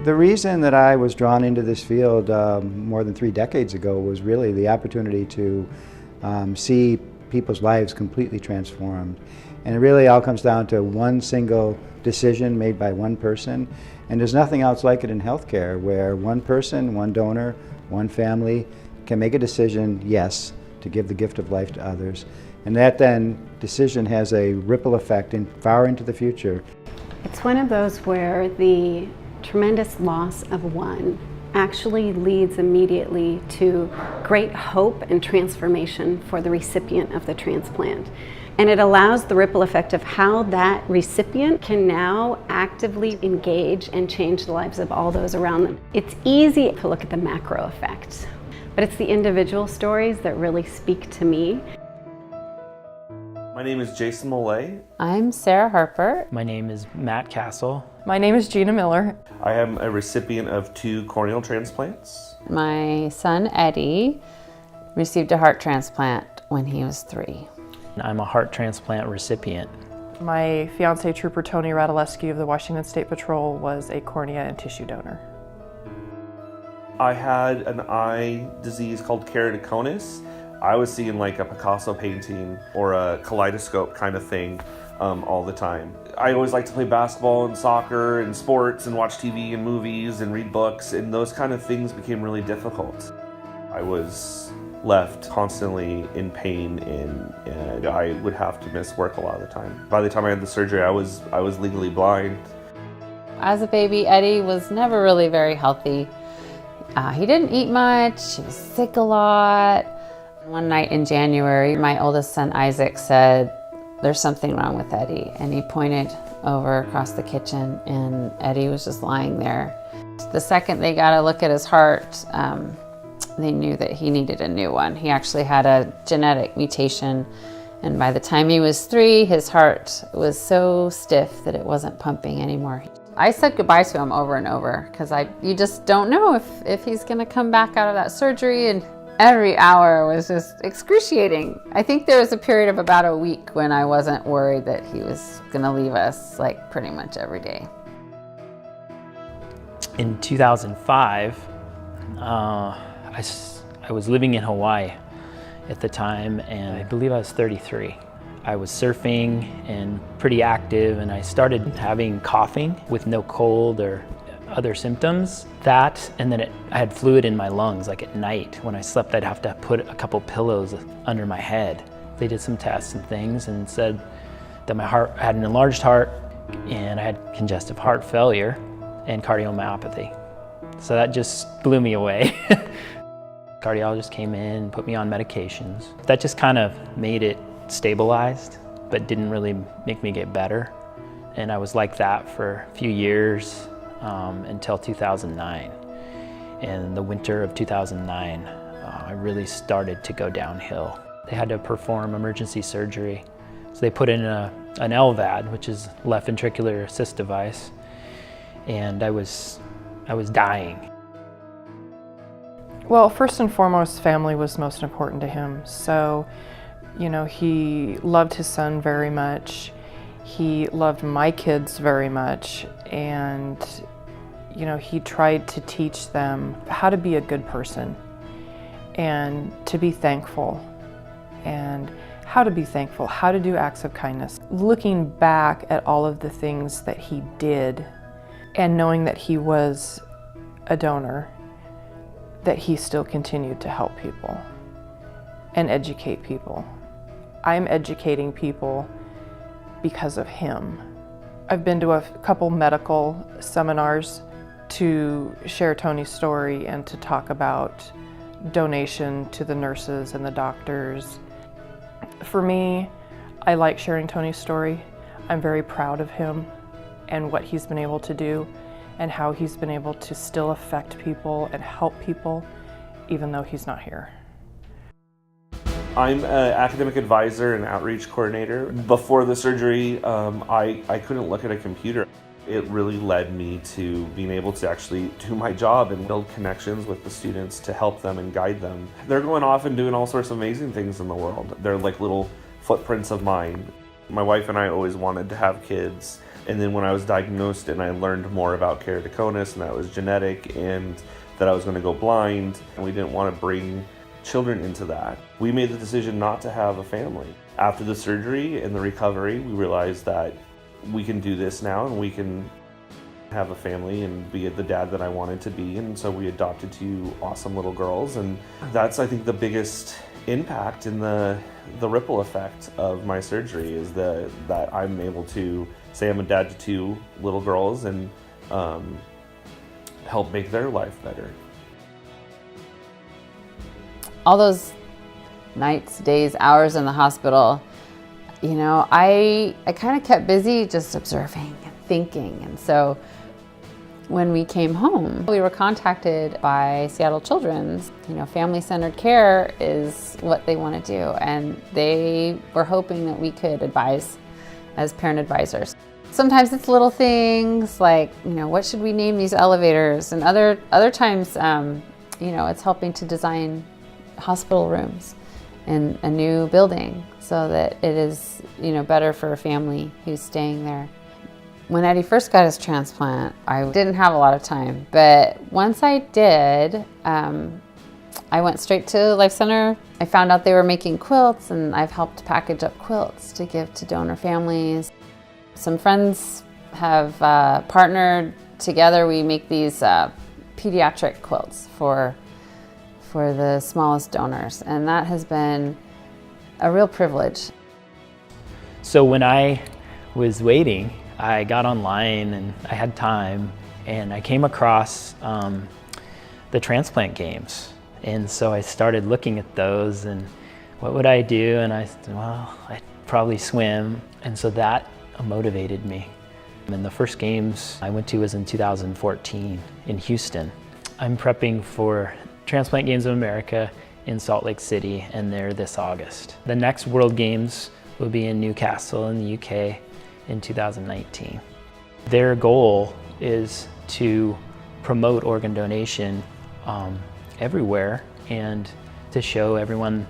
The reason that I was drawn into this field more than 3 decades ago was really the opportunity to see people's lives completely transformed. And it really all comes down to one single decision made by one person. And there's nothing else like it in healthcare, where one person, one donor, one family can make a decision, yes, to give the gift of life to others. And that then decision has a ripple effect far into the future. It's one of those where the tremendous loss of one actually leads immediately to great hope and transformation for the recipient of the transplant. And it allows the ripple effect of how that recipient can now actively engage and change the lives of all those around them. It's easy to look at the macro effect, but it's the individual stories that really speak to me. My name is Jason Millay. I'm Sarah Harper. My name is Matt Castle. My name is Gina Miller. I am a recipient of 2 corneal transplants. My son Eddie received a heart transplant when he was 3. I'm a heart transplant recipient. My fiance, Trooper Tony Radulescu of the Washington State Patrol, was a cornea and tissue donor. I had an eye disease called keratoconus. I was seeing like a Picasso painting or a kaleidoscope kind of thing all the time. I always liked to play basketball and soccer and sports and watch TV and movies and read books, and those kind of things became really difficult. I was left constantly in pain and I would have to miss work a lot of the time. By the time I had the surgery, I was legally blind. As a baby, Eddie was never really very healthy. He didn't eat much, he was sick a lot. One night in January, my oldest son Isaac said, "There's something wrong with Eddie," and he pointed over across the kitchen and Eddie was just lying there. The second they got a look at his heart, they knew that he needed a new one. He actually had a genetic mutation, and by the time he was 3, his heart was so stiff that it wasn't pumping anymore. I said goodbye to him over and over because you just don't know if he's gonna come back out of that surgery, and every hour was just excruciating. I think there was a period of about a week when I wasn't worried that he was gonna leave us, like pretty much every day. In 2005, I was living in Hawaii at the time, and I believe I was 33. I was surfing and pretty active, and I started having coughing with no cold or other symptoms. That, and then I had fluid in my lungs, like at night. When I slept, I'd have to put a couple pillows under my head. They did some tests and things and said that my heart had an enlarged heart, and I had congestive heart failure and cardiomyopathy. So that just blew me away. Cardiologist came in and put me on medications. That just kind of made it stabilized, but didn't really make me get better. And I was like that for a few years until 2009. In the winter of 2009, I really started to go downhill. They had to perform emergency surgery. So they put in an LVAD, which is left ventricular assist device, and I was dying. Well, first and foremost, family was most important to him. So, he loved his son very much. He loved my kids very much. And, he tried to teach them how to be a good person and to be thankful, and how to be thankful, how to do acts of kindness. Looking back at all of the things that he did and knowing that he was a donor, that he still continued to help people and educate people. I'm educating people because of him. I've been to a couple medical seminars to share Tony's story and to talk about donation to the nurses and the doctors. For me, I like sharing Tony's story. I'm very proud of him and what he's been able to do, and how he's been able to still affect people and help people even though he's not here. I'm an academic advisor and outreach coordinator. Before the surgery, I couldn't look at a computer. It really led me to being able to actually do my job and build connections with the students to help them and guide them. They're going off and doing all sorts of amazing things in the world. They're like little footprints of mine. My wife and I always wanted to have kids. And then when I was diagnosed and I learned more about keratoconus and that it was genetic and that I was going to go blind, and we didn't want to bring children into that, we made the decision not to have a family. After the surgery and the recovery, we realized that we can do this now and we can have a family and be the dad that I wanted to be. And so we adopted 2 awesome little girls, and that's, I think, the biggest impact in the ripple effect of my surgery is that I'm able to say I'm a dad to 2 little girls and help make their life better. All those nights, days, hours in the hospital, you know, I kind of kept busy just observing and thinking. And so when we came home, we were contacted by Seattle Children's. You know, family-centered care is what they want to do, and they were hoping that we could advise as parent advisors. Sometimes it's little things like, you know, what should we name these elevators? And other times, you know, it's helping to design hospital rooms in a new building so that it is, you know, better for a family who's staying there. When Eddie first got his transplant, I didn't have a lot of time, but once I did, I went straight to Life Center. I found out they were making quilts, and I've helped package up quilts to give to donor families. Some friends have partnered together. We make these pediatric quilts for the smallest donors, and that has been a real privilege. So when I was waiting, I got online and I had time, and I came across the transplant games. And so I started looking at those and what would I do? And I said, well, I'd probably swim. And so that motivated me. And the first games I went to was in 2014 in Houston. I'm prepping for Transplant Games of America in Salt Lake City, and they're this August. The next World Games will be in Newcastle in the UK in 2019. Their goal is to promote organ donation everywhere and to show everyone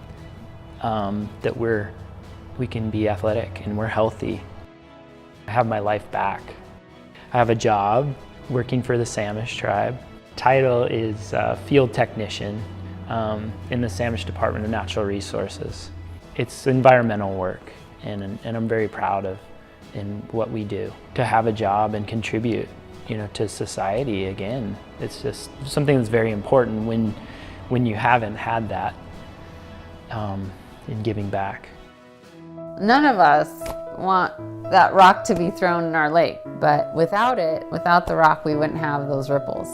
that we can be athletic and we're healthy. I have my life back. I have a job working for the Samish tribe. Title is field technician in the Samish Department of Natural Resources. It's environmental work, and I'm very proud of in what we do. To have a job and contribute, you know, to society again, it's just something that's very important when you haven't had that in giving back. None of us want that rock to be thrown in our lake, but without it, without the rock, we wouldn't have those ripples.